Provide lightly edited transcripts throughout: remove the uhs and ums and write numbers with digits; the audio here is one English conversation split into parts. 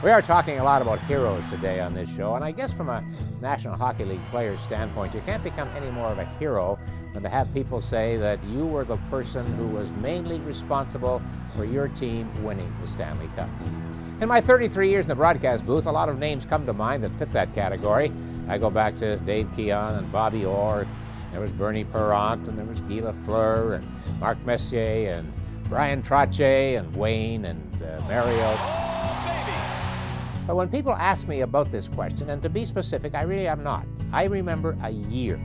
We are talking a lot about heroes today on this show, and I guess from a National Hockey League player's standpoint, you can't become any more of a hero than to have people say that you were the person who was mainly responsible for your team winning the Stanley Cup. In my 33 years in the broadcast booth, a lot of names come to mind that fit that category. I go back to Dave Keon and Bobby Orr. There was Bernie Perrant, and there was Guy Lafleur, and Marc Messier, and Brian Trottier, and Wayne, and Mario. But when people ask me about this question, and to be specific, I really am not. I remember a year,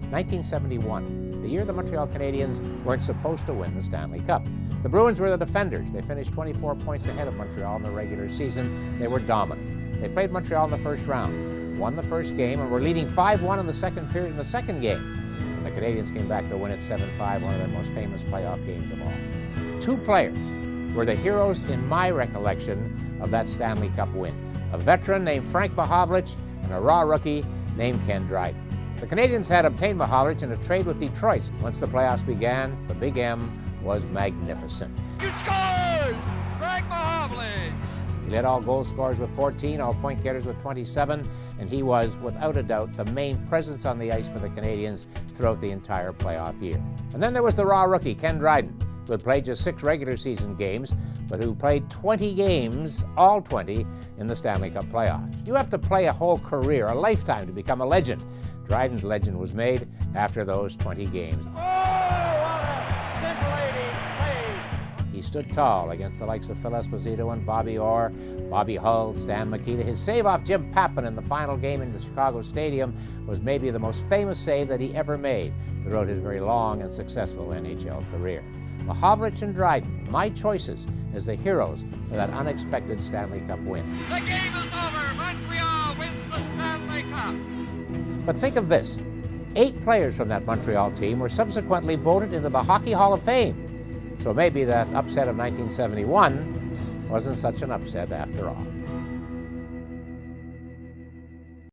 1971, the year the Montreal Canadiens weren't supposed to win the Stanley Cup. The Bruins were the defenders. They finished 24 points ahead of Montreal in the regular season. They were dominant. They played Montreal in the first round, won the first game, and were leading 5-1 in the second period in the second game. The Canadiens came back to win it 7-5, one of their most famous playoff games of all. Two players were the heroes in my recollection of that Stanley Cup win. A veteran named Frank Mahovlich and a raw rookie named Ken Dryden. The Canadiens had obtained Mahovlich in a trade with Detroit. Once the playoffs began, the Big M was magnificent. He scores! Frank Mahovlich! He led all goal scorers with 14, all point getters with 27, and he was, without a doubt, the main presence on the ice for the Canadiens throughout the entire playoff year. And then there was the raw rookie, Ken Dryden, who had played just 6 regular season games, but who played 20 games, all 20, in the Stanley Cup playoffs. You have to play a whole career, a lifetime, to become a legend. Dryden's legend was made after those 20 games. Oh, what a scintillating play! He stood tall against the likes of Phil Esposito and Bobby Orr, Bobby Hull, Stan Mikita. His save off Jim Pappen in the final game in the Chicago Stadium was maybe the most famous save that he ever made throughout his very long and successful NHL career. Mahovlich and Dryden, my choices as the heroes for that unexpected Stanley Cup win. The game is over. Montreal wins the Stanley Cup. But think of this. 8 players from that Montreal team were subsequently voted into the Hockey Hall of Fame. So maybe that upset of 1971 wasn't such an upset after all.